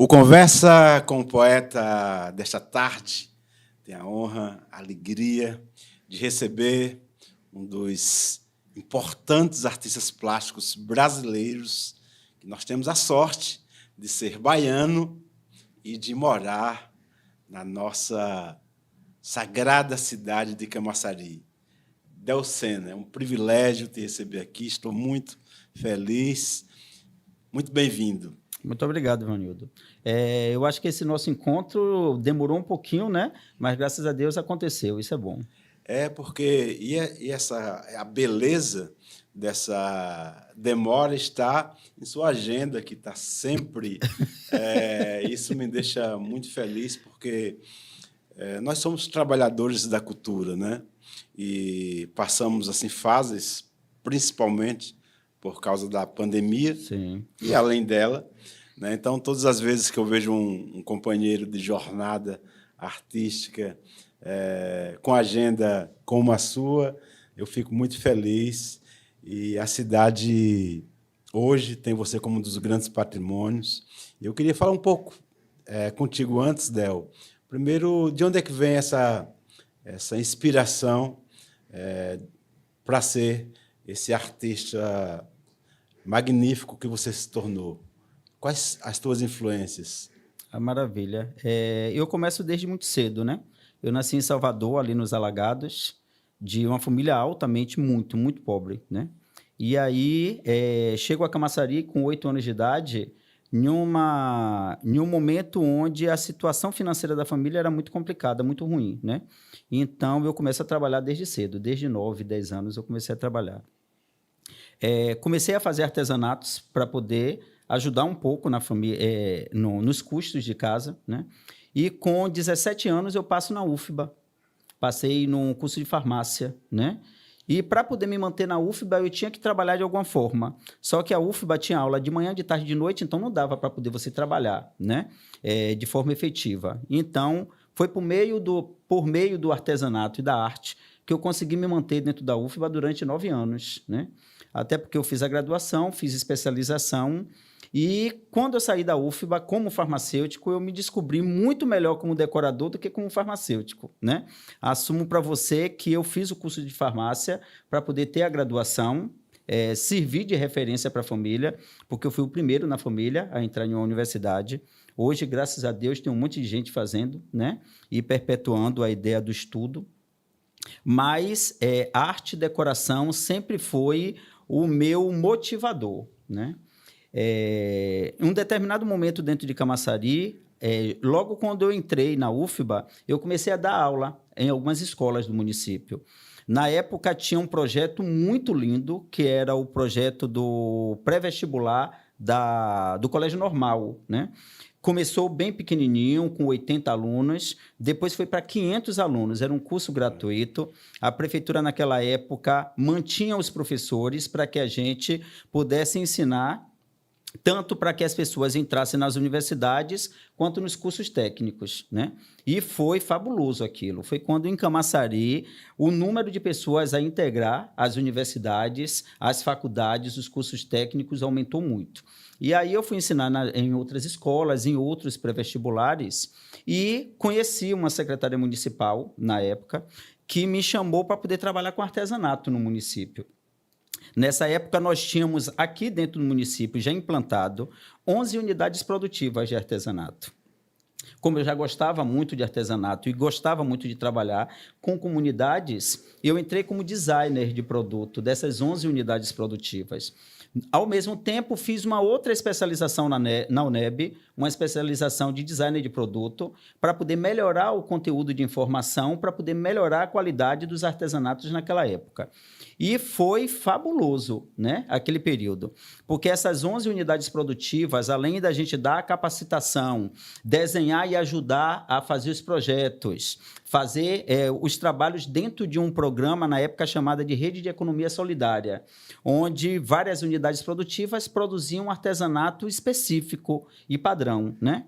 O Conversa com o Poeta desta tarde tem a honra, a alegria de receber um dos importantes artistas plásticos brasileiros, que nós temos a sorte de ser baiano e de morar na nossa sagrada cidade de Camaçari. Delcena, é um privilégio te receber aqui, estou muito feliz, muito bem-vindo. Muito obrigado, Ivanildo. Eu acho que esse nosso encontro demorou um pouquinho, né? Mas, graças a Deus, aconteceu. Isso é bom. Porque a beleza dessa demora está em sua agenda, que está sempre... isso me deixa muito feliz, porque nós somos trabalhadores da cultura, né? E passamos assim, fases, principalmente por causa da pandemia. Sim. E além dela, né? Então, todas as vezes que eu vejo um companheiro de jornada artística com agenda como a sua, eu fico muito feliz. E a cidade hoje tem você como um dos grandes patrimônios. Eu queria falar um pouco contigo antes, Del. Primeiro, de onde é que vem essa inspiração para ser esse artista magnífico que você se tornou? Quais as tuas influências? Maravilha. Eu começo desde muito cedo, né? Eu nasci em Salvador, ali nos Alagados, de uma família altamente, muito, muito pobre, né? E aí, chego a Camaçari com 8 anos de idade, em um momento onde a situação financeira da família era muito complicada, muito ruim, né? Então, eu começo a trabalhar desde cedo, desde 9, 10 anos eu comecei a trabalhar. Comecei a fazer artesanatos para poder ajudar um pouco na família, nos custos de casa, né? E com 17 anos eu passo na UFBA, passei num curso de farmácia, né? E para poder me manter na UFBA eu tinha que trabalhar de alguma forma. Só que a UFBA tinha aula de manhã, de tarde, de noite, então não dava para poder você trabalhar, né? De forma efetiva. Então foi por meio do artesanato e da arte que eu consegui me manter dentro da UFBA durante 9 anos, né? Até porque eu fiz a graduação, fiz especialização e quando eu saí da UFBA como farmacêutico, eu me descobri muito melhor como decorador do que como farmacêutico, né? Assumo para você que eu fiz o curso de farmácia para poder ter a graduação, servir de referência para a família, porque eu fui o primeiro na família a entrar em uma universidade. Hoje, graças a Deus, tem um monte de gente fazendo, né? E perpetuando a ideia do estudo. Mas arte e decoração sempre foi o meu motivador, né? Em um determinado momento dentro de Camaçari, logo quando eu entrei na UFBA, eu comecei a dar aula em algumas escolas do município. Na época, tinha um projeto muito lindo, que era o projeto do pré-vestibular do Colégio Normal, né? Começou bem pequenininho, com 80 alunos, depois foi para 500 alunos, era um curso gratuito. A prefeitura, naquela época, mantinha os professores para que a gente pudesse ensinar, tanto para que as pessoas entrassem nas universidades, quanto nos cursos técnicos, né? E foi fabuloso aquilo. Foi quando, em Camaçari, o número de pessoas a integrar as universidades, as faculdades, os cursos técnicos aumentou muito. E aí eu fui ensinar em outras escolas, em outros pré-vestibulares, e conheci uma secretária municipal, na época, que me chamou para poder trabalhar com artesanato no município. Nessa época, nós tínhamos aqui dentro do município já implantado 11 unidades produtivas de artesanato. Como eu já gostava muito de artesanato e gostava muito de trabalhar com comunidades, eu entrei como designer de produto dessas 11 unidades produtivas. Ao mesmo tempo, fiz uma outra especialização na UNEB, uma especialização de designer de produto, para poder melhorar o conteúdo de informação, para poder melhorar a qualidade dos artesanatos naquela época. E foi fabuloso, né, aquele período, porque essas 11 unidades produtivas, além da gente dar a capacitação, desenhar e ajudar a fazer os projetos, fazer os trabalhos dentro de um programa, na época chamada de Rede de Economia Solidária, onde várias unidades produtivas produziam artesanato específico e padrão, né?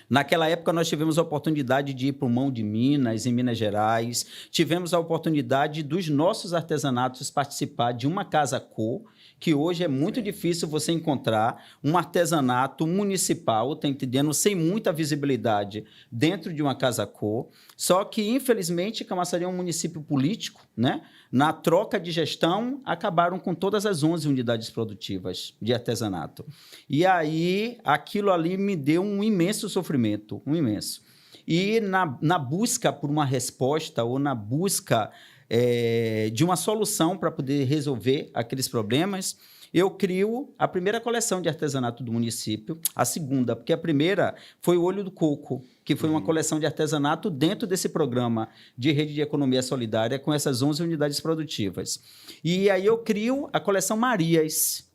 Naquela época, nós tivemos a oportunidade de ir para o Mão de Minas, em Minas Gerais. Tivemos a oportunidade dos nossos artesanatos participar de uma Casa Cor, que hoje é muito difícil você encontrar um artesanato municipal, tá entendendo? Sem muita visibilidade dentro de uma Casa Cor. Só que, infelizmente, Camaçari é um município político, né? Na troca de gestão, acabaram com todas as 11 unidades produtivas de artesanato. E aí, aquilo ali me deu um imenso sofrimento, um imenso. E na busca por uma resposta ou na busca de uma solução para poder resolver aqueles problemas, eu crio a primeira coleção de artesanato do município, a segunda, porque a primeira foi o Olho do Coco, que foi uma coleção de artesanato dentro desse programa de rede de economia solidária com essas 11 unidades produtivas. E aí eu crio a coleção Marias.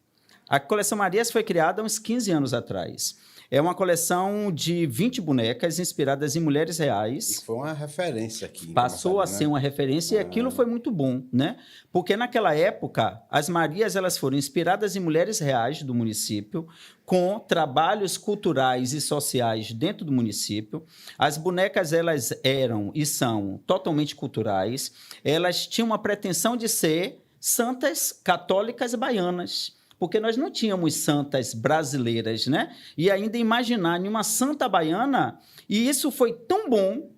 A coleção Marias foi criada há uns 15 anos atrás. É uma coleção de 20 bonecas inspiradas em mulheres reais. E foi uma referência aqui. Passou a ser uma referência e aquilo foi muito bom, né? Porque naquela época, as Marias elas foram inspiradas em mulheres reais do município, com trabalhos culturais e sociais dentro do município. As bonecas elas eram e são totalmente culturais. Elas tinham uma pretensão de ser santas católicas baianas, porque nós não tínhamos santas brasileiras, né? E ainda imaginar em uma santa baiana, e isso foi tão bom,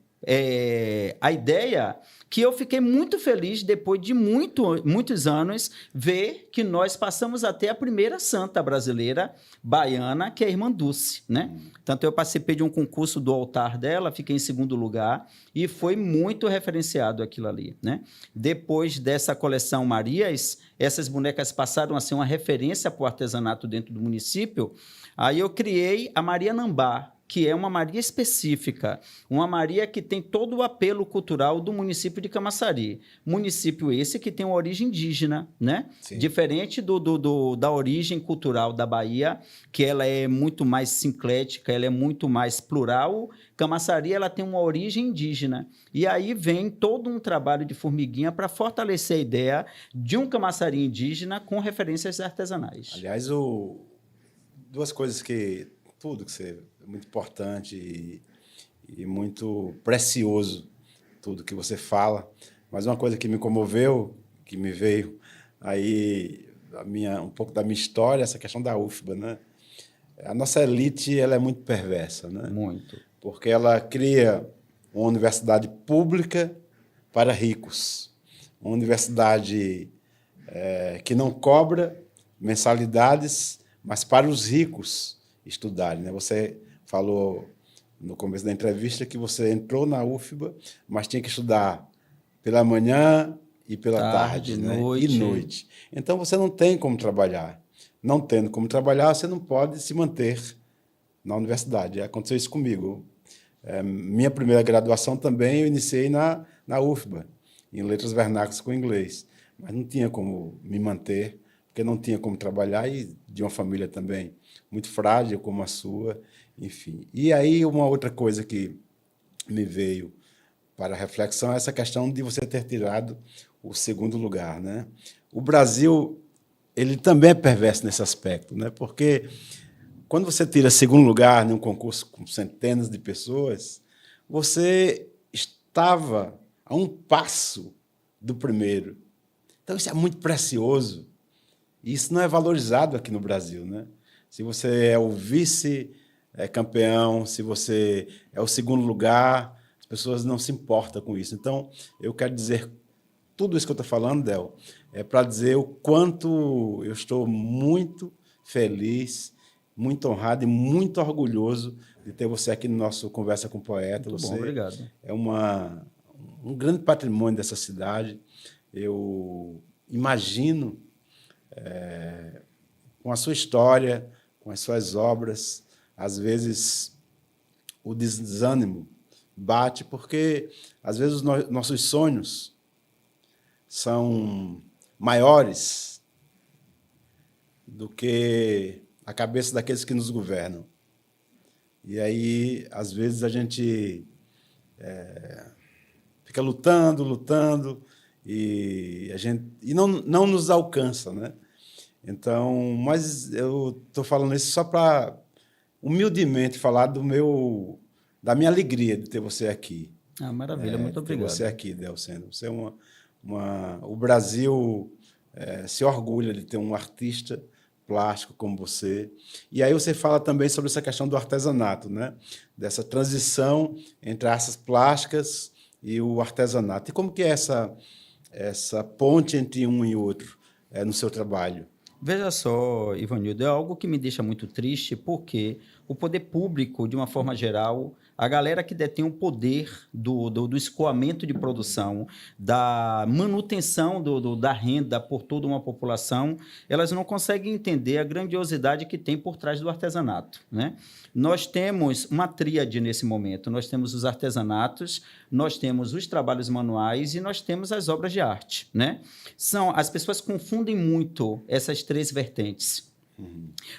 a ideia, que eu fiquei muito feliz, depois de muitos anos, ver que nós passamos a ter a primeira santa brasileira baiana, que é a Irmã Dulce, né? Tanto eu participei de um concurso do altar dela, fiquei em segundo lugar, e foi muito referenciado aquilo ali, né? Depois dessa coleção Marias, essas bonecas passaram a ser uma referência para o artesanato dentro do município. Aí eu criei a Maria Nambá, que é uma Maria específica, uma Maria que tem todo o apelo cultural do município de Camaçari. Município esse que tem uma origem indígena, né? Sim. Diferente da origem cultural da Bahia, que ela é muito mais sincrética, ela é muito mais plural. Camaçari ela tem uma origem indígena. E aí vem todo um trabalho de formiguinha para fortalecer a ideia de um Camaçari indígena com referências artesanais. Aliás, duas coisas que... Tudo que você... muito importante e muito precioso, tudo que você fala. Mas uma coisa que me comoveu, que me veio aí um pouco da minha história, essa questão da UFBA, né? A nossa elite ela é muito perversa, né? Muito. Porque ela cria uma universidade pública para ricos, uma universidade que não cobra mensalidades, mas para os ricos estudarem, né? Você falou no começo da entrevista que você entrou na UFBA, mas tinha que estudar pela manhã e pela tarde, né? Noite. E noite. Então, você não tem como trabalhar. Não tendo como trabalhar, você não pode se manter na universidade. Aconteceu isso comigo. Minha primeira graduação também eu iniciei na UFBA, em Letras Vernáculas com Inglês. Mas não tinha como me manter, porque não tinha como trabalhar, e de uma família também muito frágil como a sua, enfim. E aí uma outra coisa que me veio para a reflexão é essa questão de você ter tirado o segundo lugar, né? O Brasil, ele também é perverso nesse aspecto, né? Porque quando você tira segundo lugar num concurso com centenas de pessoas, você estava a um passo do primeiro. Então, isso é muito precioso. E isso não é valorizado aqui no Brasil, né? Se você é o vice-campeão, se você é o segundo lugar, as pessoas não se importam com isso. Então, eu quero dizer, tudo isso que eu estou falando, Del, é para dizer o quanto eu estou muito feliz, muito honrado e muito orgulhoso de ter você aqui no nosso Conversa com o Poeta. Muito você bom, obrigado. É um grande patrimônio dessa cidade. Eu imagino, com a sua história, com as suas obras, às vezes o desânimo bate, porque às vezes os nossos sonhos são maiores do que a cabeça daqueles que nos governam. E aí, às vezes, a gente fica lutando, e não nos alcança, né? Então, mas eu estou falando isso só para, humildemente, falar do meu da minha alegria de ter você aqui. Ah, maravilha, muito Ter obrigado. você aqui, Delceno. Você é o Brasil se orgulha de ter um artista plástico como você. E aí você fala também sobre essa questão do artesanato, né? Dessa transição entre artes plásticas e o artesanato. E como que é essa ponte entre um e outro no seu trabalho? Veja só, Ivanildo, é algo que me deixa muito triste, porque o poder público, de uma forma geral, a galera que detém o poder do escoamento de produção, da manutenção da renda por toda uma população, elas não conseguem entender a grandiosidade que tem por trás do artesanato, né? Nós temos uma tríade nesse momento. Nós temos os artesanatos, nós temos os trabalhos manuais e nós temos as obras de arte, né? As pessoas confundem muito essas três vertentes.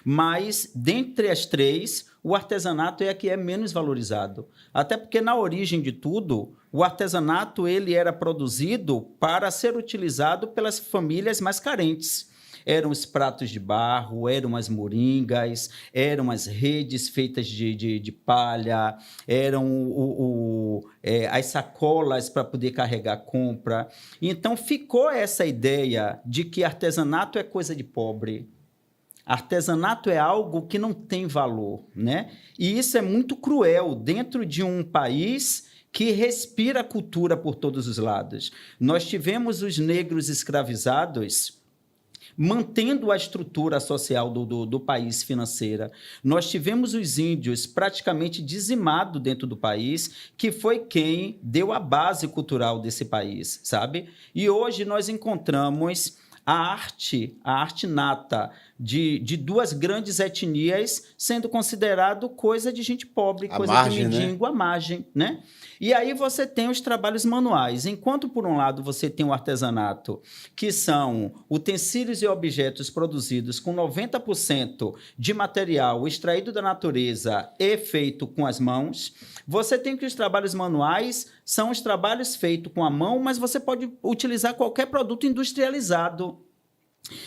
Mas, dentre as três, o artesanato é a que é menos valorizado. Até porque, na origem de tudo, o artesanato ele era produzido para ser utilizado pelas famílias mais carentes. Eram os pratos de barro, eram as moringas, eram as redes feitas de palha, eram as sacolas para poder carregar compra. Então, ficou essa ideia de que artesanato é coisa de pobre. Artesanato é algo que não tem valor, né? E isso é muito cruel dentro de um país que respira cultura por todos os lados. Nós tivemos os negros escravizados mantendo a estrutura social do país financeira. Nós tivemos os índios praticamente dizimados dentro do país, que foi quem deu a base cultural desse país, sabe? E hoje nós encontramos a arte nata de duas grandes etnias sendo considerado coisa de gente pobre, coisa de mendigo, à margem, né? E aí você tem os trabalhos manuais. Enquanto, por um lado, você tem o artesanato, que são utensílios e objetos produzidos com 90% de material extraído da natureza e feito com as mãos, você tem que os trabalhos manuais são os trabalhos feitos com a mão, mas você pode utilizar qualquer produto industrializado.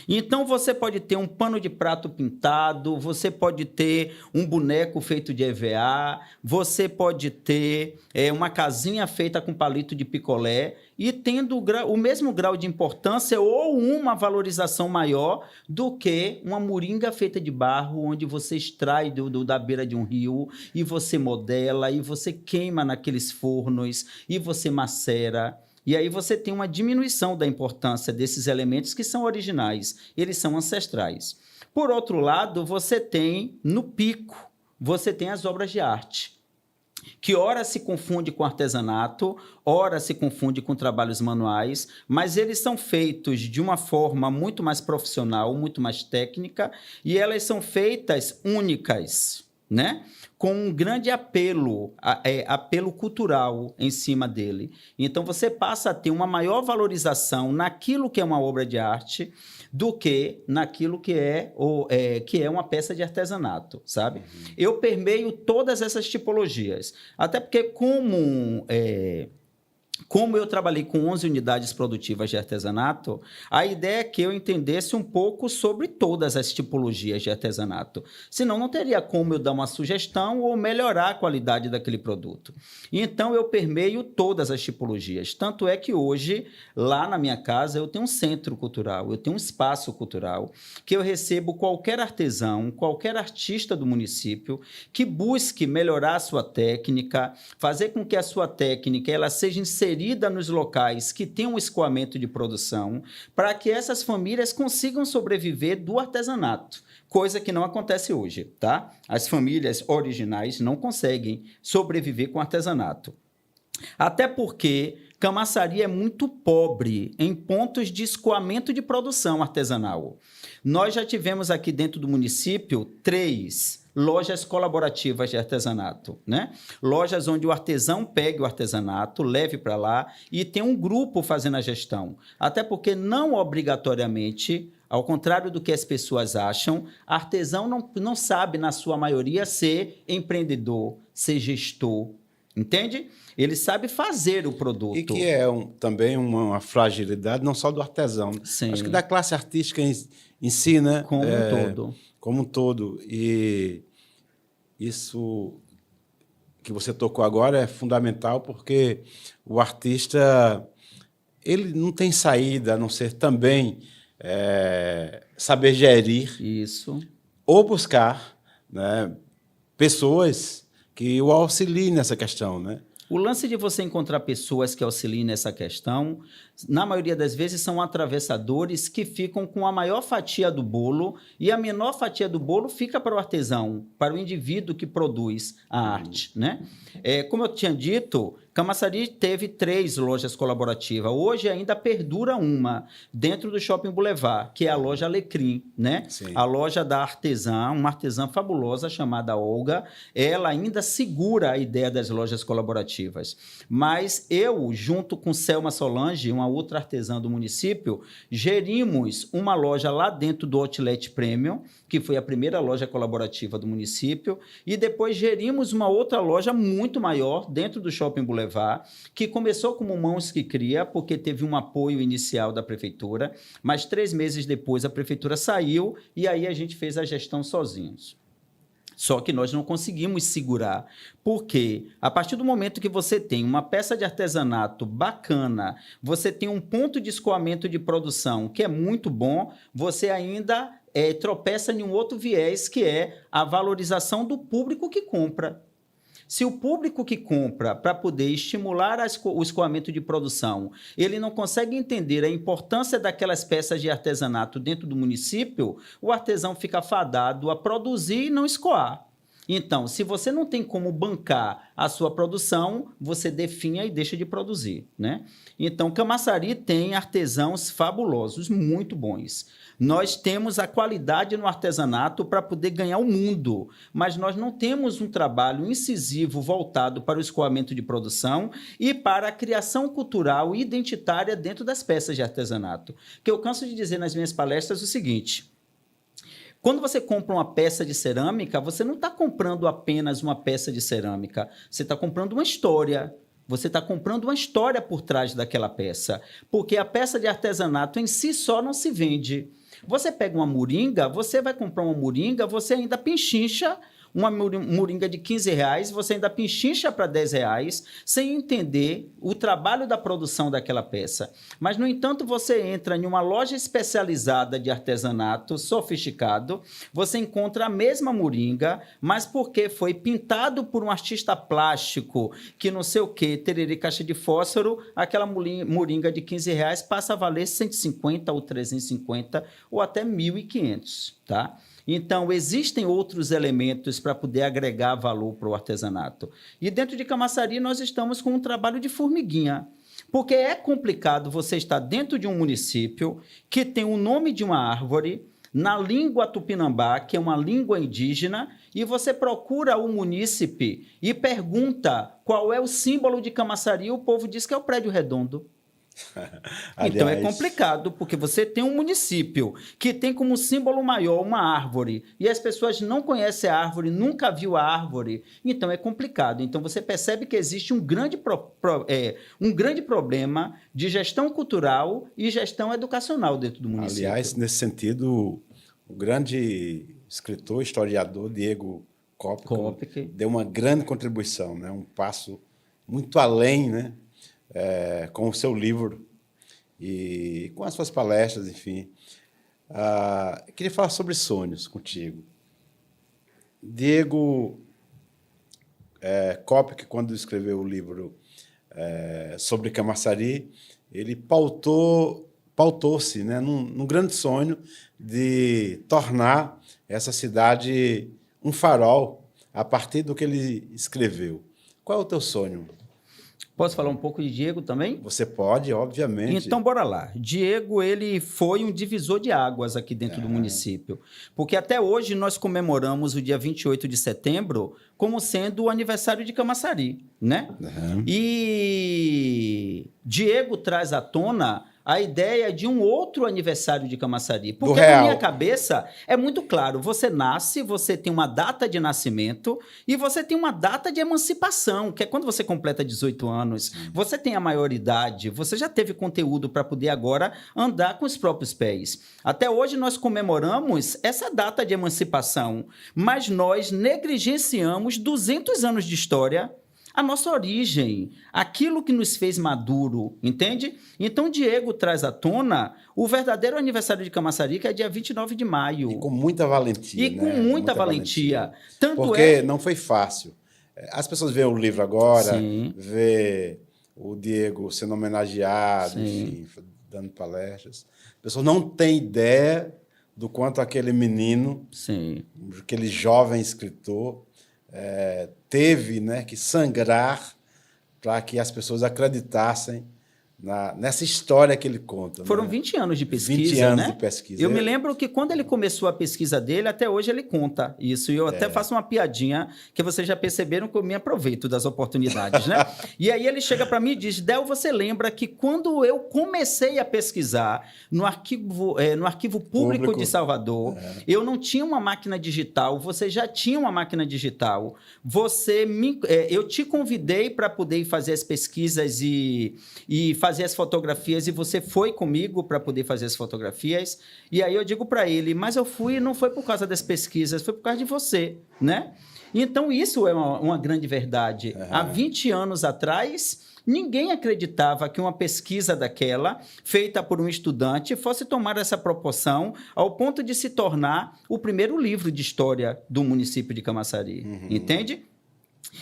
Então, você pode ter um pano de prato pintado, você pode ter um boneco feito de EVA, você pode ter uma casinha feita com palito de picolé e tendo o mesmo grau de importância ou uma valorização maior do que uma moringa feita de barro, onde você extrai da beira de um rio e você modela e você queima naqueles fornos e você macera. E aí você tem uma diminuição da importância desses elementos que são originais, eles são ancestrais. Por outro lado, você tem, no pico, você tem as obras de arte, que ora se confunde com artesanato, ora se confunde com trabalhos manuais, mas eles são feitos de uma forma muito mais profissional, muito mais técnica, e elas são feitas únicas, né? Com um grande apelo cultural em cima dele. Então, você passa a ter uma maior valorização naquilo que é uma obra de arte do que naquilo que é uma peça de artesanato, sabe? Eu permeio todas essas tipologias. Até porque, como eu trabalhei com 11 unidades produtivas de artesanato, a ideia é que eu entendesse um pouco sobre todas as tipologias de artesanato. Senão, não teria como eu dar uma sugestão ou melhorar a qualidade daquele produto. Então, eu permeio todas as tipologias. Tanto é que hoje, lá na minha casa, eu tenho um centro cultural, eu tenho um espaço cultural, que eu recebo qualquer artesão, qualquer artista do município que busque melhorar a sua técnica, fazer com que a sua técnica ela seja inserida nos locais que têm um escoamento de produção, para que essas famílias consigam sobreviver do artesanato, coisa que não acontece hoje, tá? As famílias originais não conseguem sobreviver com artesanato. Até porque Camaçari é muito pobre em pontos de escoamento de produção artesanal. Nós já tivemos aqui dentro do município 3 lojas colaborativas de artesanato, né? Lojas onde o artesão pegue o artesanato, leve para lá e tem um grupo fazendo a gestão. Até porque não obrigatoriamente, ao contrário do que as pessoas acham, artesão não sabe, na sua maioria, ser empreendedor, ser gestor, entende? Ele sabe fazer o produto. E que é também uma fragilidade, não só do artesão. Sim. Acho que da classe artística em si, né? Como um todo. Como um todo. E isso que você tocou agora é fundamental, porque o artista ele não tem saída a não ser também saber gerir Isso. ou buscar, né, pessoas que o auxiliem nessa questão, né? O lance de você encontrar pessoas que auxiliem nessa questão, na maioria das vezes, são atravessadores que ficam com a maior fatia do bolo e a menor fatia do bolo fica para o artesão, para o indivíduo que produz a arte, né? Como eu tinha dito, Camaçari teve 3 lojas colaborativas. Hoje ainda perdura uma dentro do Shopping Boulevard, que é a loja Alecrim, né? Sim. A loja da artesã, uma artesã fabulosa chamada Olga. Ela ainda segura a ideia das lojas colaborativas. Mas eu, junto com Selma Solange, uma outra artesã do município, gerimos uma loja lá dentro do Outlet Premium, que foi a primeira loja colaborativa do município, e depois gerimos uma outra loja muito maior dentro do Shopping Boulevard, que começou como Mãos que Cria, porque teve um apoio inicial da prefeitura, mas 3 meses depois a prefeitura saiu e aí a gente fez a gestão sozinhos. Só que nós não conseguimos segurar, porque a partir do momento que você tem uma peça de artesanato bacana, você tem um ponto de escoamento de produção que é muito bom, você ainda tropeça em um outro viés, que é a valorização do público que compra. Se o público que compra, para poder estimular o escoamento de produção, ele não consegue entender a importância daquelas peças de artesanato dentro do município, o artesão fica fadado a produzir e não escoar. Então, se você não tem como bancar a sua produção, você definha e deixa de produzir, né? Então, Camaçari tem artesãos fabulosos, muito bons. Nós temos a qualidade no artesanato para poder ganhar o mundo, mas nós não temos um trabalho incisivo voltado para o escoamento de produção e para a criação cultural e identitária dentro das peças de artesanato. Que eu canso de dizer nas minhas palestras o seguinte: quando você compra uma peça de cerâmica, você não está comprando apenas uma peça de cerâmica, você está comprando uma história. Você está comprando uma história por trás daquela peça, porque a peça de artesanato em si só não se vende. Você pega uma moringa, você vai comprar uma moringa, você ainda pinchincha uma moringa de R$15, você ainda pinchincha para R$10, sem entender o trabalho da produção daquela peça. Mas, no entanto, você entra em uma loja especializada de artesanato sofisticado, você encontra a mesma moringa, mas porque foi pintado por um artista plástico que não sei o que, tererê caixa de fósforo, aquela moringa de R$15 passa a valer 150 ou 350 ou até 1.500, tá? Então, existem outros elementos para poder agregar valor para o artesanato. E dentro de Camaçari, nós estamos com um trabalho de formiguinha, porque é complicado você estar dentro de um município que tem o nome de uma árvore, na língua tupinambá, que é uma língua indígena, e você procura o munícipe e pergunta qual é o símbolo de Camaçari, o povo diz que é o prédio redondo. Então é complicado, porque você tem um município que tem como símbolo maior uma árvore e as pessoas não conhecem a árvore, nunca viu a árvore, então é complicado. Então você percebe que existe um grande problema de gestão cultural e gestão educacional dentro do município. Aliás, nesse sentido, o grande escritor, historiador Diego Coppola deu uma grande contribuição, né? Um passo muito além, né? Com o seu livro e com as suas palestras, enfim. Queria falar sobre sonhos contigo. Diego Coppola, quando escreveu o livro sobre Camaçari, ele pautou-se, né, num grande sonho de tornar essa cidade um farol a partir do que ele escreveu. Qual é o teu sonho? Posso falar um pouco de Diego também? Você pode, obviamente. Então, bora lá. Diego, ele foi um divisor de águas aqui dentro do município, porque até hoje nós comemoramos o dia 28 de setembro como sendo o aniversário de Camaçari, né? E Diego traz à tona a ideia de um outro aniversário de Camaçari. Do Porque na real. minha cabeça é muito claro, você nasce, você tem uma data de nascimento e você tem uma data de emancipação, que é quando você completa 18 anos, você tem a maioridade, você já teve conteúdo para poder agora andar com os próprios pés. Até hoje nós comemoramos essa data de emancipação, mas nós negligenciamos 200 anos de história, a nossa origem, aquilo que nos fez maduro, entende? Então, Diego traz à tona o verdadeiro aniversário de Camaçari, que é dia 29 de maio. E com muita valentia, E com muita valentia. Tanto porque não foi fácil. As pessoas veem o livro agora, Sim. vê o Diego sendo homenageado, Sim. enfim, dando palestras. As pessoas não têm ideia do quanto aquele menino, Sim. aquele jovem escritor, teve, né, que sangrar para que as pessoas acreditassem nessa história que ele conta. Foram né? 20 anos de pesquisa, 20 anos né? de pesquisa. Eu me lembro que quando ele começou a pesquisa dele, até hoje ele conta isso. E eu até faço uma piadinha, que vocês já perceberam que eu me aproveito das oportunidades, né? E aí ele chega para mim e diz, Del, você lembra que quando eu comecei a pesquisar no arquivo público de Salvador, eu não tinha uma máquina digital, você já tinha uma máquina digital. Eu te convidei para poder fazer as pesquisas e fazer as fotografias, e você foi comigo para poder fazer as fotografias. E aí eu digo para ele, mas eu fui, não foi por causa das pesquisas, foi por causa de você, né? Então isso é uma grande verdade. Há 20 anos atrás, ninguém acreditava que uma pesquisa daquela, feita por um estudante, fosse tomar essa proporção ao ponto de se tornar o primeiro livro de história do município de Camaçari. Entende?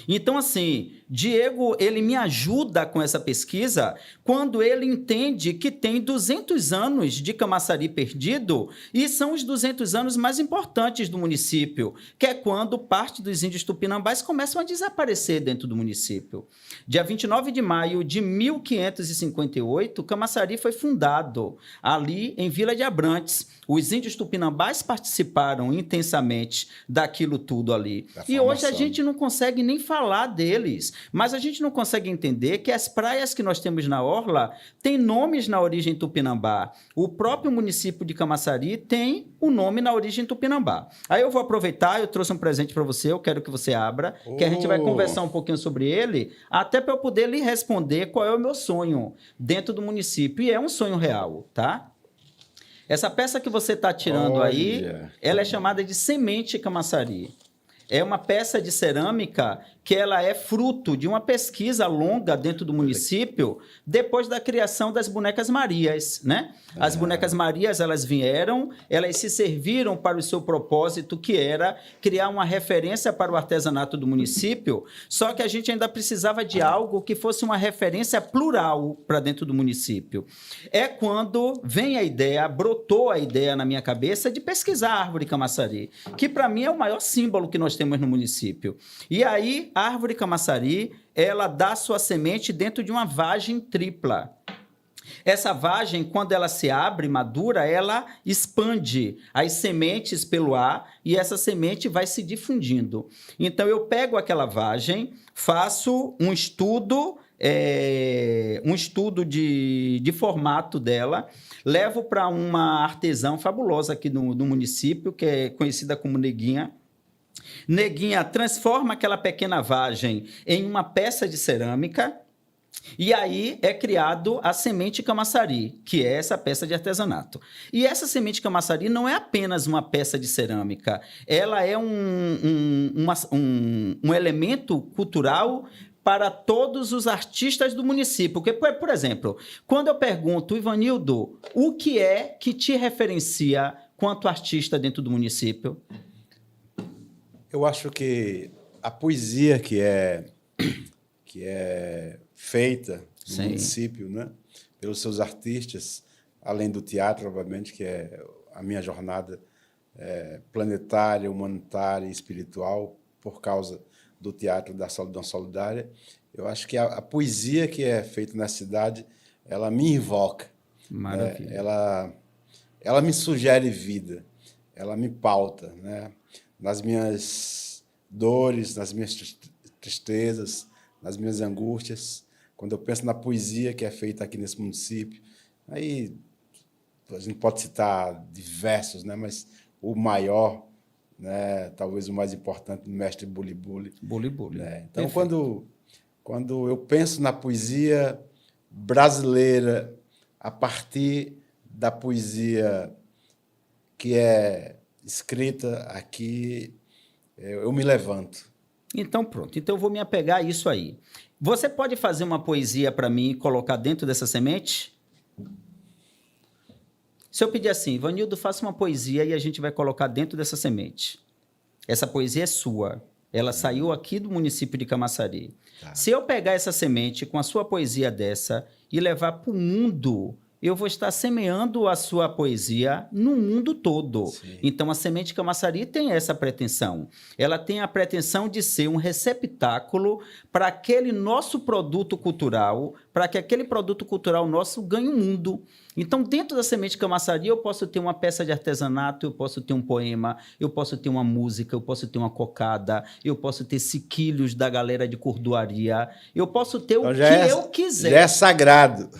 Então, assim, Diego, ele me ajuda com essa pesquisa quando ele entende que tem 200 anos de Camaçari perdido e são os 200 anos mais importantes do município, que é quando parte dos índios tupinambás começam a desaparecer dentro do município. Dia 29 de maio de 1558, Camaçari foi fundado ali em Vila de Abrantes. Os índios tupinambás participaram intensamente daquilo tudo ali. E hoje a gente não consegue nem falar deles, mas a gente não consegue entender que as praias que nós temos na orla têm nomes na origem tupinambá. O próprio município de Camaçari tem o nome na origem tupinambá. Aí eu vou aproveitar, eu trouxe um presente para você, eu quero que você abra, que a gente vai conversar um pouquinho sobre ele, até para eu poder lhe responder qual é o meu sonho dentro do município. E é um sonho real, tá? Essa peça que você está tirando aí, ela é chamada de semente Camaçari. É uma peça de cerâmica que ela é fruto de uma pesquisa longa dentro do município depois da criação das bonecas Marias, né? As bonecas Marias, elas vieram, elas se serviram para o seu propósito, que era criar uma referência para o artesanato do município, só que a gente ainda precisava de algo que fosse uma referência plural para dentro do município. É quando vem a ideia, brotou a ideia na minha cabeça de pesquisar a árvore Camaçari, que para mim é o maior símbolo que nós temos no município. E aí, a árvore Camaçari, ela dá sua semente dentro de uma vagem tripla. Essa vagem, quando ela se abre, madura, ela expande as sementes pelo ar e essa semente vai se difundindo. Então, eu pego aquela vagem, faço um estudo de formato dela, levo para uma artesã fabulosa aqui no município, que é conhecida como Neguinha. Neguinha transforma aquela pequena vagem em uma peça de cerâmica e aí é criado a semente Camaçari, que é essa peça de artesanato. E essa semente Camaçari não é apenas uma peça de cerâmica, ela é um elemento cultural para todos os artistas do município. Porque, por exemplo, quando eu pergunto, Ivanildo, o que é que te referencia quanto artista dentro do município? Eu acho que a poesia que é feita no município, né, pelos seus artistas, além do teatro, obviamente, que é a minha jornada planetária, humanitária e espiritual, por causa do teatro da Solidão Solidária, eu acho que a poesia que é feita na cidade, ela me invoca. Maravilha. Ela me sugere vida, ela me pauta, né? Nas minhas dores, nas minhas tristezas, nas minhas angústias. Quando eu penso na poesia que é feita aqui nesse município, Aí a gente pode citar diversos, né? Mas o maior, né? Talvez o mais importante, o mestre Bully. Bully. Né? Então, quando eu penso na poesia brasileira, a partir da poesia que é escrita aqui, eu me levanto. Então, pronto. Então, eu vou me apegar a isso aí. Você pode fazer uma poesia para mim e colocar dentro dessa semente? Se eu pedir assim, Ivanildo, faça uma poesia e a gente vai colocar dentro dessa semente. Essa poesia é sua. Ela saiu aqui do município de Camaçari. Tá. Se eu pegar essa semente com a sua poesia dessa e levar para o mundo, eu vou estar semeando a sua poesia no mundo todo. Sim. Então, a Semente Camaçari tem essa pretensão. Ela tem a pretensão de ser um receptáculo para aquele nosso produto cultural, para que aquele produto cultural nosso ganhe o mundo. Então, dentro da Semente Camaçari, eu posso ter uma peça de artesanato, eu posso ter um poema, eu posso ter uma música, eu posso ter uma cocada, eu posso ter siquilhos da galera de cordoaria, eu posso ter então, o que eu quiser. Já é sagrado.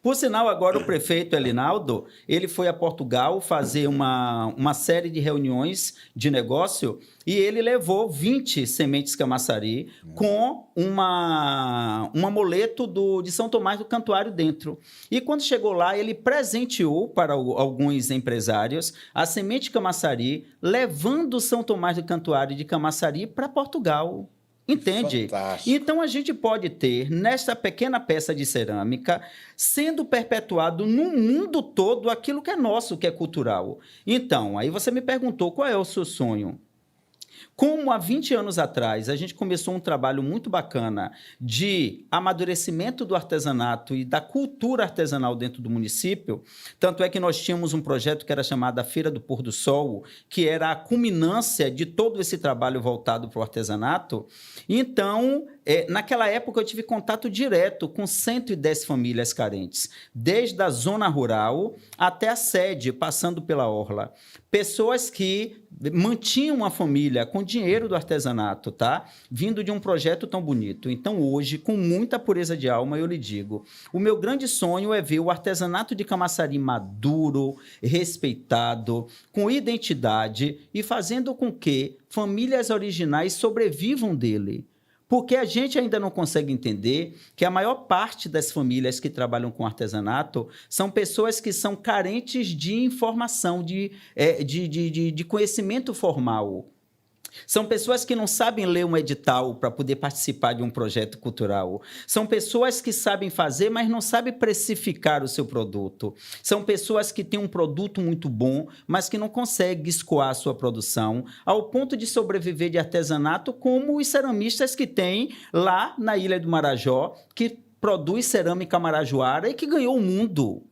Por sinal, agora o prefeito Elinaldo, ele foi a Portugal fazer uma série de reuniões de negócio e ele levou 20 sementes Camaçari com um amuleto de São Tomás do Cantuário dentro. E quando chegou lá, ele presenteou para alguns empresários a semente Camaçari, levando São Tomás do Cantuário de Camaçari para Portugal. Entende? Fantástico. Então, a gente pode ter, nesta pequena peça de cerâmica, sendo perpetuado no mundo todo aquilo que é nosso, que é cultural. Então, aí você me perguntou qual é o seu sonho. Como há 20 anos atrás a gente começou um trabalho muito bacana de amadurecimento do artesanato e da cultura artesanal dentro do município, tanto é que nós tínhamos um projeto que era chamado a Feira do Pôr do Sol, que era a culminância de todo esse trabalho voltado para o artesanato. Então, naquela época eu tive contato direto com 110 famílias carentes, desde a zona rural até a sede, passando pela orla. Pessoas que mantinham uma família com dinheiro do artesanato, tá? Vindo de um projeto tão bonito. Então, hoje, com muita pureza de alma, eu lhe digo, o meu grande sonho é ver o artesanato de Camaçari maduro, respeitado, com identidade e fazendo com que famílias originais sobrevivam dele. Porque a gente ainda não consegue entender que a maior parte das famílias que trabalham com artesanato são pessoas que são carentes de informação, de conhecimento formal. São pessoas que não sabem ler um edital para poder participar de um projeto cultural. São pessoas que sabem fazer, mas não sabem precificar o seu produto. São pessoas que têm um produto muito bom, mas que não conseguem escoar a sua produção, ao ponto de sobreviver de artesanato, como os ceramistas que tem lá na Ilha do Marajó, que produz cerâmica marajoara e que ganhou o mundo.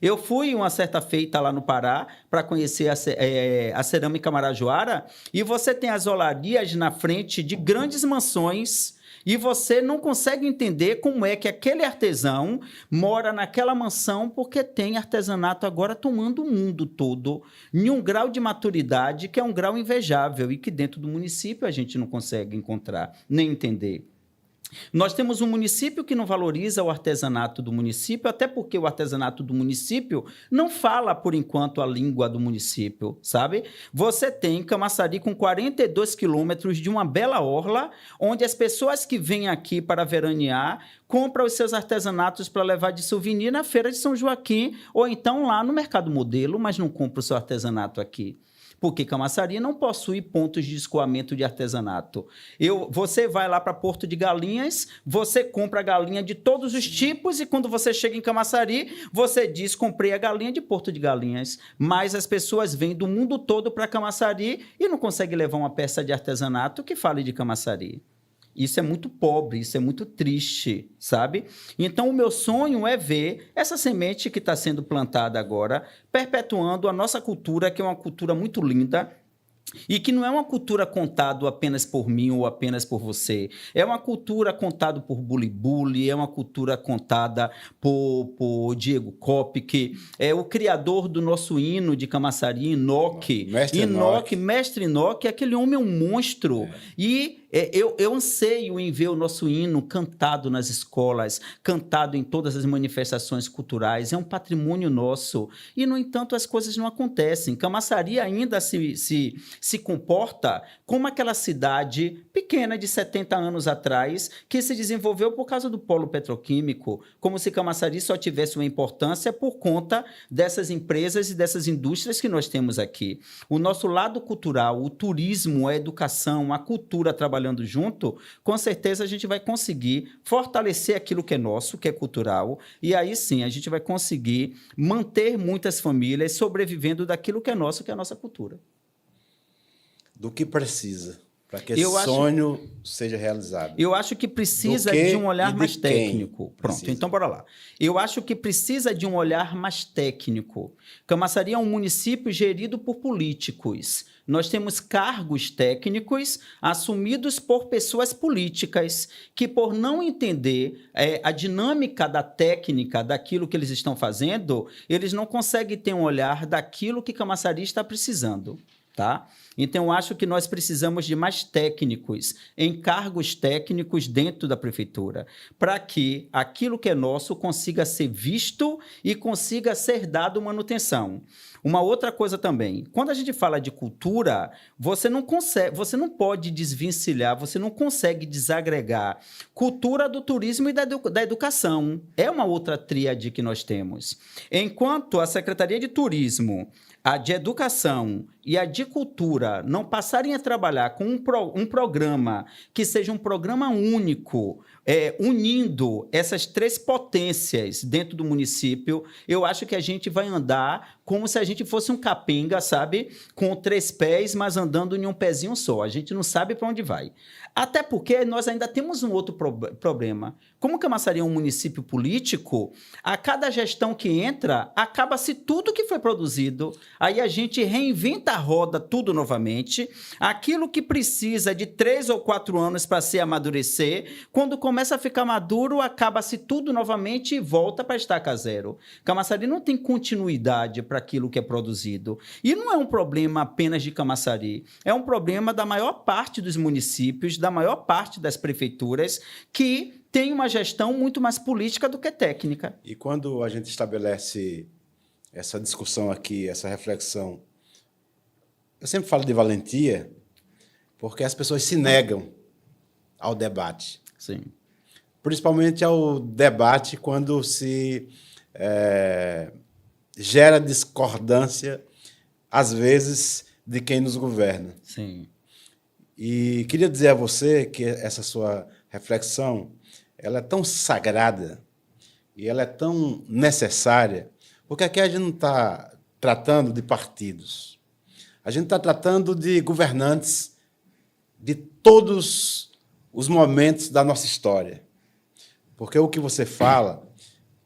Eu fui uma certa feita lá no Pará para conhecer a cerâmica marajoara e você tem as olarias na frente de grandes mansões e você não consegue entender como é que aquele artesão mora naquela mansão porque tem artesanato agora tomando o mundo todo em um grau de maturidade que é um grau invejável e que dentro do município a gente não consegue encontrar nem entender. Nós temos um município que não valoriza o artesanato do município, até porque o artesanato do município não fala, por enquanto, a língua do município, sabe? Você tem Camaçari com 42 quilômetros de uma bela orla, onde as pessoas que vêm aqui para veranear compram os seus artesanatos para levar de souvenir na Feira de São Joaquim, ou então lá no Mercado Modelo, mas não compra o seu artesanato aqui. Porque Camaçari não possui pontos de escoamento de artesanato. Você vai lá para Porto de Galinhas, você compra a galinha de todos os tipos e quando você chega em Camaçari, você diz, comprei a galinha de Porto de Galinhas. Mas as pessoas vêm do mundo todo para Camaçari e não conseguem levar uma peça de artesanato que fale de Camaçari. Isso é muito pobre, isso é muito triste, sabe? Então, o meu sonho é ver essa semente que está sendo plantada agora, perpetuando a nossa cultura, que é uma cultura muito linda, E que não é uma cultura contada apenas por mim ou apenas por você. É uma cultura contada por Bully, é uma cultura contada por Diego Coppi, que é o criador do nosso hino de Camaçari, Enoque. Mestre Enoque. Mestre Enoque, aquele homem é um monstro. E eu anseio em ver o nosso hino cantado nas escolas, cantado em todas as manifestações culturais. É um patrimônio nosso. E, no entanto, as coisas não acontecem. Camaçari ainda se comporta como aquela cidade pequena de 70 anos atrás que se desenvolveu por causa do polo petroquímico, como se Camaçari só tivesse uma importância por conta dessas empresas e dessas indústrias que nós temos aqui. O nosso lado cultural, o turismo, a educação, a cultura trabalhando junto, com certeza a gente vai conseguir fortalecer aquilo que é nosso, que é cultural, e aí sim a gente vai conseguir manter muitas famílias sobrevivendo daquilo que é nosso, que é a nossa cultura. Do que precisa para que esse sonho seja realizado? Eu acho que precisa de um olhar mais técnico. Pronto, então bora lá. Eu acho que precisa de um olhar mais técnico. Camaçari é um município gerido por políticos. Nós temos cargos técnicos assumidos por pessoas políticas que, por não entender a dinâmica da técnica daquilo que eles estão fazendo, eles não conseguem ter um olhar daquilo que Camaçari está precisando. Tá? Então, eu acho que nós precisamos de mais técnicos, em cargos técnicos dentro da prefeitura, para que aquilo que é nosso consiga ser visto e consiga ser dado manutenção. Uma outra coisa também, quando a gente fala de cultura, você não pode desvencilhar, você não consegue desagregar cultura do turismo e da educação. É uma outra tríade que nós temos. Enquanto a Secretaria de Turismo, a de Educação e a de Cultura não passarem a trabalhar com um programa que seja um programa único, unindo essas três potências dentro do município, eu acho que a gente vai andar como se a gente fosse um capenga, sabe? Com 3 pés, mas andando em um pezinho só. A gente não sabe para onde vai. Até porque nós ainda temos um outro problema. Como Camaçari é um município político, a cada gestão que entra, acaba-se tudo que foi produzido. Aí a gente reinventa a roda tudo novamente. Aquilo que precisa de 3 ou 4 anos para se amadurecer, quando começa a ficar maduro, acaba-se tudo novamente e volta para estaca zero. Camaçari não tem continuidade para aquilo que é produzido. E não é um problema apenas de Camaçari, é um problema da maior parte dos municípios, da maior parte das prefeituras, que tem uma gestão muito mais política do que técnica. E quando a gente estabelece essa discussão aqui, essa reflexão, eu sempre falo de valentia, porque as pessoas se negam ao debate. Sim. Principalmente ao debate quando se gera discordância, às vezes, de quem nos governa. Sim. E queria dizer a você que essa sua reflexão ela é tão sagrada e ela é tão necessária, porque aqui a gente não está tratando de partidos. A gente está tratando de governantes de todos os momentos da nossa história. Porque o que você fala,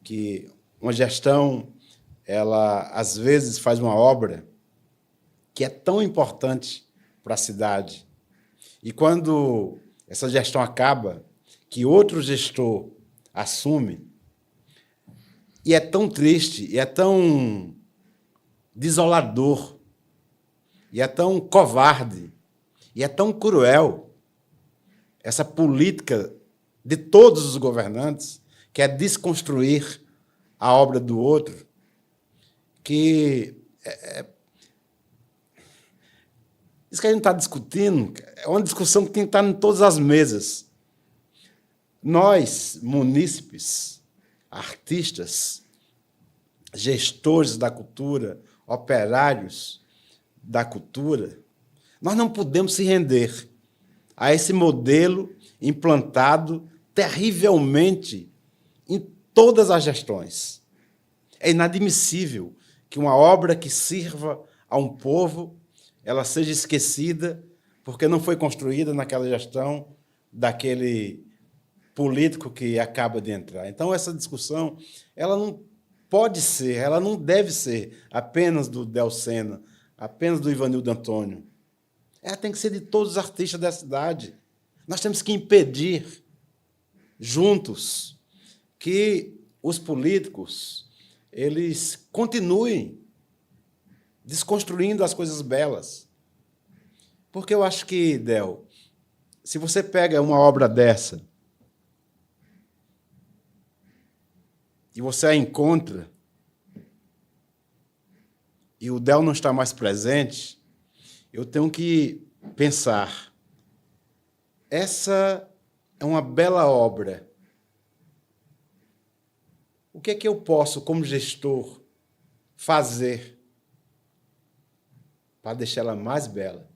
que uma gestão, ela às vezes faz uma obra que é tão importante para a cidade. E quando essa gestão acaba, que outro gestor assume, e é tão triste, e é tão desolador, e é tão covarde, e é tão cruel essa política de todos os governantes, que é desconstruir a obra do outro, que isso que a gente está discutindo é uma discussão que tem que estar em todas as mesas. Nós, munícipes, artistas, gestores da cultura, operários da cultura, nós não podemos se render a esse modelo implantado terrivelmente em todas as gestões. É inadmissível que uma obra que sirva a um povo ela seja esquecida porque não foi construída naquela gestão daquele político que acaba de entrar. Então, essa discussão ela não pode ser, ela não deve ser apenas do Delcena, apenas do Ivanildo Antônio. Ela tem que ser de todos os artistas da cidade. Nós temos que impedir, juntos, que os políticos eles continuem desconstruindo as coisas belas. Porque eu acho que, Del, se você pega uma obra dessa e você a encontra e o Del não está mais presente, eu tenho que pensar, essa é uma bela obra. O que é que eu posso, como gestor, fazer para deixar ela mais bela?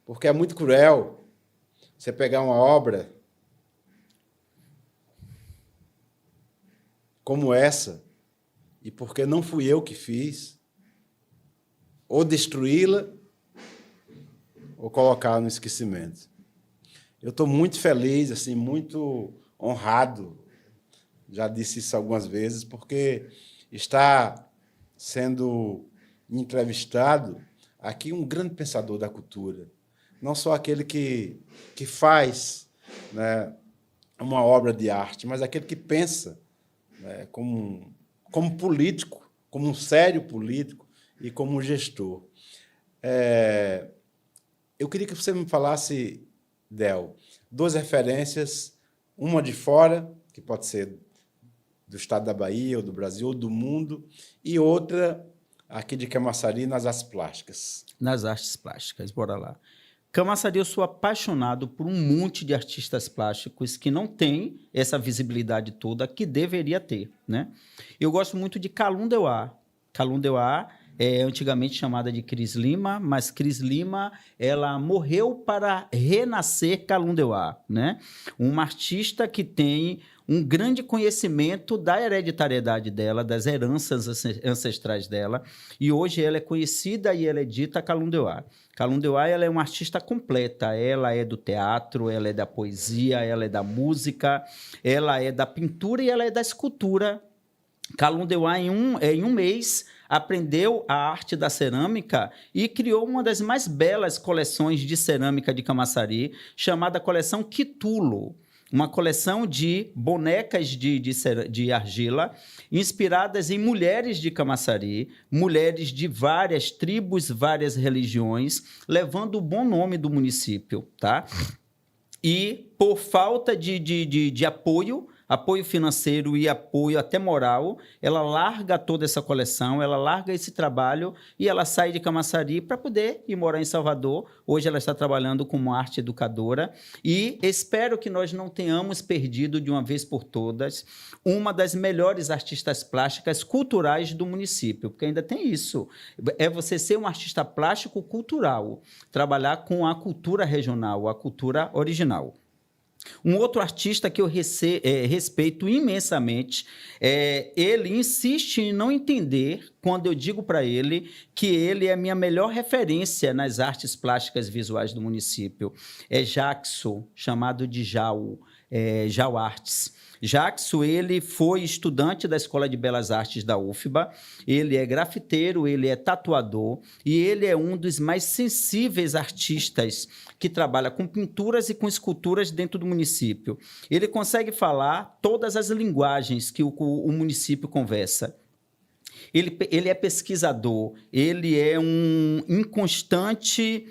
Porque é muito cruel você pegar uma obra como essa, e porque não fui eu que fiz, ou destruí-la, ou colocá-la no esquecimento. Eu estou muito feliz, assim, muito honrado, já disse isso algumas vezes, porque está sendo entrevistado aqui um grande pensador da cultura, não só aquele que faz, né, uma obra de arte, mas aquele que pensa, né, como político, como um sério político e como um gestor. Eu queria que você me falasse, Del, 2 referências, uma de fora, que pode ser do estado da Bahia, ou do Brasil, ou do mundo, e outra aqui de Camaçari, nas artes plásticas. Nas artes plásticas, bora lá. Camaçari, eu sou apaixonado por um monte de artistas plásticos que não têm essa visibilidade toda que deveria ter, né? Eu gosto muito de Kalum Deuá. Kalum Deuá é antigamente chamada de Cris Lima, mas Cris Lima, ela morreu para renascer Kalum Deuá, né? Uma artista que tem um grande conhecimento da hereditariedade dela, das heranças ancestrais dela, e hoje ela é conhecida e ela é dita Kalum Deuá. Kalum Deuá, ela é uma artista completa, ela é do teatro, ela é da poesia, ela é da música, ela é da pintura e ela é da escultura. Kalum Deuá, em um mês, aprendeu a arte da cerâmica e criou uma das mais belas coleções de cerâmica de Camaçari, chamada Coleção Quitulo, uma coleção de bonecas de argila, inspiradas em mulheres de Camaçari, mulheres de várias tribos, várias religiões, levando o bom nome do município, tá? E, por falta de apoio financeiro e apoio até moral, ela larga toda essa coleção, ela larga esse trabalho e ela sai de Camaçari para poder ir morar em Salvador. Hoje ela está trabalhando como arte educadora e espero que nós não tenhamos perdido de uma vez por todas uma das melhores artistas plásticas culturais do município, porque ainda tem isso. É você ser um artista plástico cultural, trabalhar com a cultura regional, a cultura original. Um outro artista que eu respeito imensamente, ele insiste em não entender quando eu digo para ele que ele é a minha melhor referência nas artes plásticas visuais do município. É Jackson, chamado de Jau Artes. Jackson, ele foi estudante da Escola de Belas Artes da UFBA, ele é grafiteiro, ele é tatuador e ele é um dos mais sensíveis artistas que trabalha com pinturas e com esculturas dentro do município. Ele consegue falar todas as linguagens que o município conversa. Ele é pesquisador, ele é um inconstante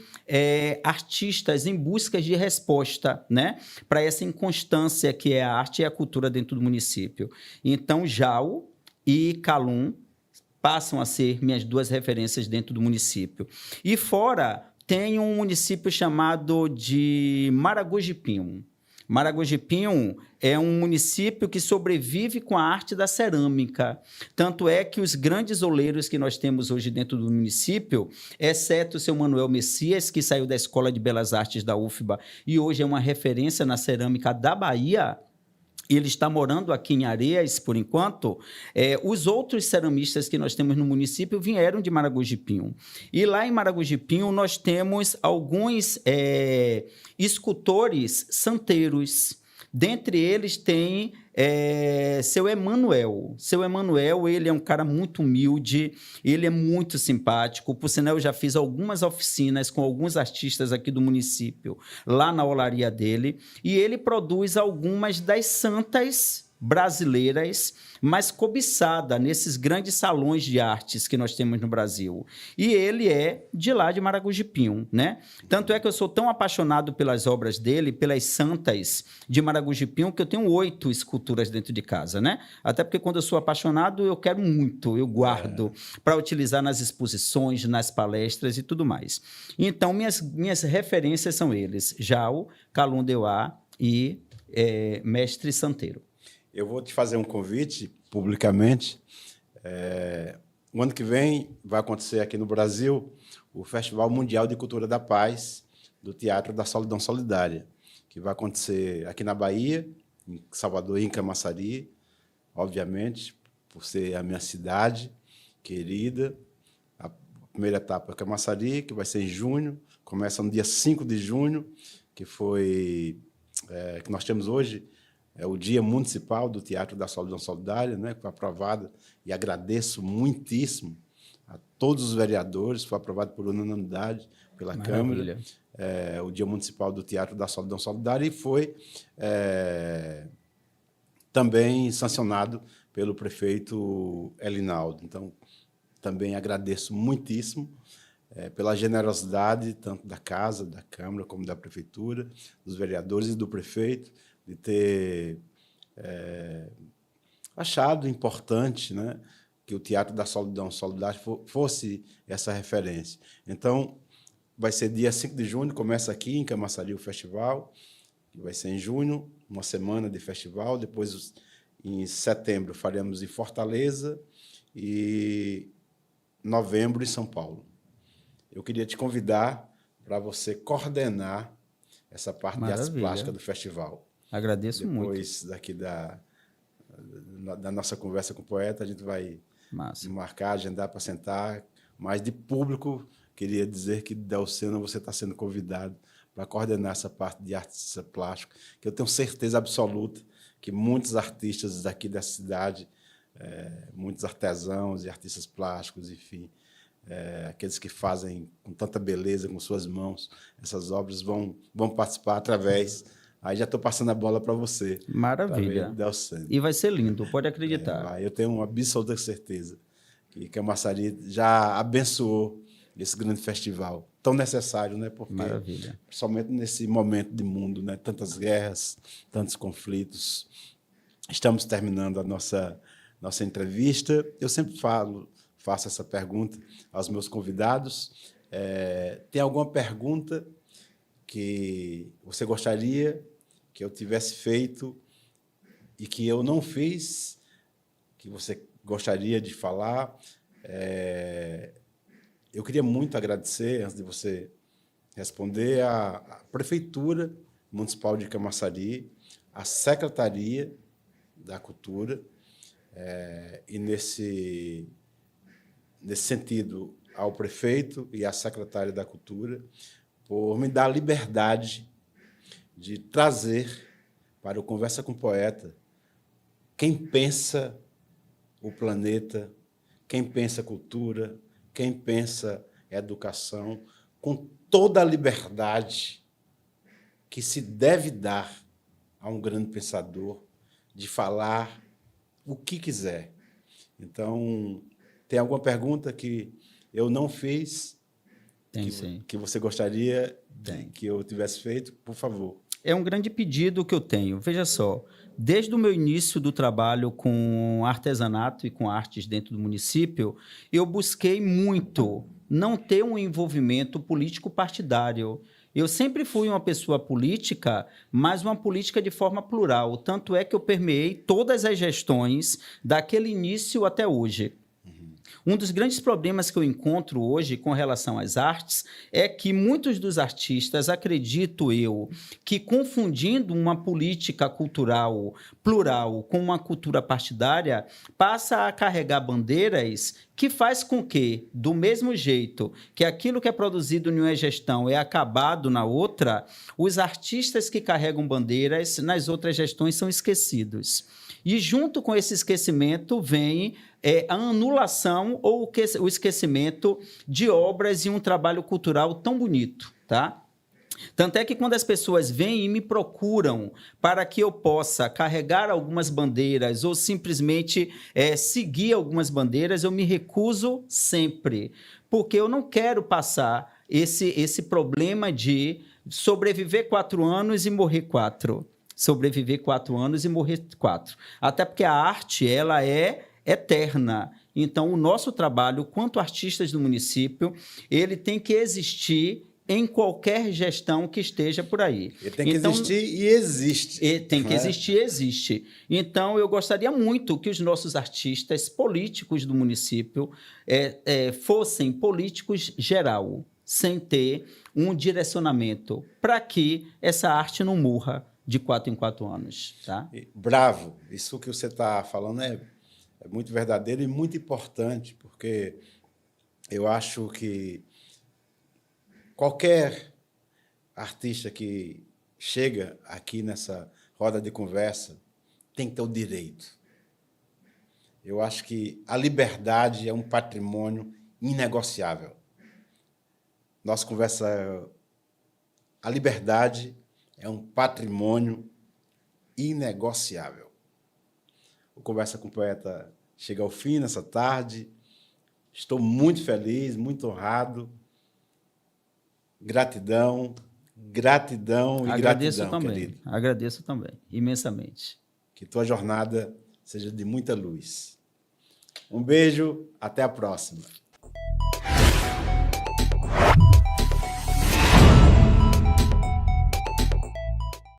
artista em busca de resposta, né, para essa inconstância que é a arte e a cultura dentro do município. Então, Jau e Kalum passam a ser minhas 2 referências dentro do município. E fora, tem um município chamado de Maragogi-Pinho. Maragogi-Pinho é um município que sobrevive com a arte da cerâmica. Tanto é que os grandes oleiros que nós temos hoje dentro do município, exceto o seu Manuel Messias, que saiu da Escola de Belas Artes da UFBA e hoje é uma referência na cerâmica da Bahia, ele está morando aqui em Areias, por enquanto. Os outros ceramistas que nós temos no município vieram de Maragogi-Pinho. E lá em Maragogi-Pinho nós temos alguns escultores santeiros. Dentre eles tem seu Emanuel. Seu Emanuel, ele é um cara muito humilde, ele é muito simpático. Por sinal, eu já fiz algumas oficinas com alguns artistas aqui do município, lá na olaria dele, e ele produz algumas das santas brasileiras mais cobiçada nesses grandes salões de artes que nós temos no Brasil. E ele é de lá de Maragujipinho, né? Tanto é que eu sou tão apaixonado pelas obras dele, pelas santas de Maragujipinho, que eu tenho 8 esculturas dentro de casa, né? Até porque quando eu sou apaixonado, eu quero muito, eu guardo para utilizar nas exposições, nas palestras e tudo mais. Então, minhas referências são eles, Jao, Calundeuá e Mestre Santeiro. Eu vou te fazer um convite publicamente. O ano que vem vai acontecer aqui no Brasil o Festival Mundial de Cultura da Paz do Teatro da Solidão Solidária, que vai acontecer aqui na Bahia, em Salvador e em Camaçari, obviamente, por ser a minha cidade querida. A primeira etapa é Camaçari, que vai ser em junho, começa no dia 5 de junho, que nós temos hoje, é o Dia Municipal do Teatro da Solidão Solidária, né, que foi aprovado, e agradeço muitíssimo a todos os vereadores, foi aprovado por unanimidade pela Câmara, o Dia Municipal do Teatro da Solidão Solidária, e foi também sancionado pelo prefeito Elinaldo. Então, também agradeço muitíssimo pela generosidade, tanto da Casa, da Câmara, como da Prefeitura, dos vereadores e do prefeito, de ter achado importante, né, que o Teatro da Solidão Solidária fosse essa referência. Então, vai ser dia 5 de junho, começa aqui em Camaçari o festival, que vai ser em junho, uma semana de festival, depois, em setembro, faremos em Fortaleza e novembro em São Paulo. Eu queria te convidar para você coordenar essa parte de artes plásticas do festival. Agradeço muito. Depois daqui da nossa conversa com o poeta, a gente vai marcar, agendar para sentar. Mas de público, queria dizer que, Delcena, você está sendo convidado para coordenar essa parte de artes plásticas, que eu tenho certeza absoluta que muitos artistas daqui da cidade, muitos artesãos e artistas plásticos, enfim, aqueles que fazem com tanta beleza, com suas mãos, essas obras vão participar através... Aí já estou passando a bola para você. Maravilha. E vai ser lindo, pode acreditar. Eu tenho uma absoluta certeza que Camaçari já abençoou esse grande festival, tão necessário, né? Porque, principalmente nesse momento de mundo, né? Tantas guerras, tantos conflitos. Estamos terminando a nossa entrevista. Eu sempre faço essa pergunta aos meus convidados. Tem alguma pergunta que você gostaria que eu tivesse feito e que eu não fiz, que você gostaria de falar? Eu queria muito agradecer, antes de você responder, a Prefeitura Municipal de Camaçari, a Secretaria da Cultura, e, nesse sentido, ao prefeito e à secretária da Cultura, por me dar a liberdade de trazer para o Conversa com o Poeta quem pensa o planeta, quem pensa cultura, quem pensa educação, com toda a liberdade que se deve dar a um grande pensador de falar o que quiser. Então, tem alguma pergunta que eu não fiz, que você gostaria que eu tivesse feito? Por favor. É um grande pedido que eu tenho. Veja só, desde o meu início do trabalho com artesanato e com artes dentro do município, eu busquei muito não ter um envolvimento político partidário. Eu sempre fui uma pessoa política, mas uma política de forma plural. Tanto é que eu permeei todas as gestões daquele início até hoje. Um dos grandes problemas que eu encontro hoje com relação às artes é que muitos dos artistas, acredito eu, que confundindo uma política cultural plural com uma cultura partidária, passa a carregar bandeiras que faz com que, do mesmo jeito que aquilo que é produzido em uma gestão é acabado na outra, os artistas que carregam bandeiras nas outras gestões são esquecidos. E junto com esse esquecimento vem a anulação ou o esquecimento de obras e um trabalho cultural tão bonito, tá? Tanto é que quando as pessoas vêm e me procuram para que eu possa carregar algumas bandeiras ou simplesmente seguir algumas bandeiras, eu me recuso sempre, porque eu não quero passar esse problema de sobreviver 4 anos e morrer 4. Sobreviver 4 anos e morrer 4. Até porque a arte, ela é eterna. Então, o nosso trabalho, quanto artistas do município, ele tem que existir em qualquer gestão que esteja por aí. Ele tem que existir e existe. Tem que existir e existe. Então, eu gostaria muito que os nossos artistas políticos do município fossem políticos geral, sem ter um direcionamento, para que essa arte não morra de 4 em 4 anos. Tá? Bravo! Isso que você está falando é muito verdadeiro e muito importante, porque eu acho que qualquer artista que chega aqui nessa roda de conversa tem que ter o direito. Eu acho que a liberdade é um patrimônio inegociável. Nossa conversa, a liberdade é um patrimônio inegociável. O Conversa com o Poeta chega ao fim nessa tarde. Estou muito feliz, muito honrado. Gratidão, gratidão e Agradeço gratidão, também. querido. Agradeço também, imensamente. Que tua jornada seja de muita luz. Um beijo, até a próxima.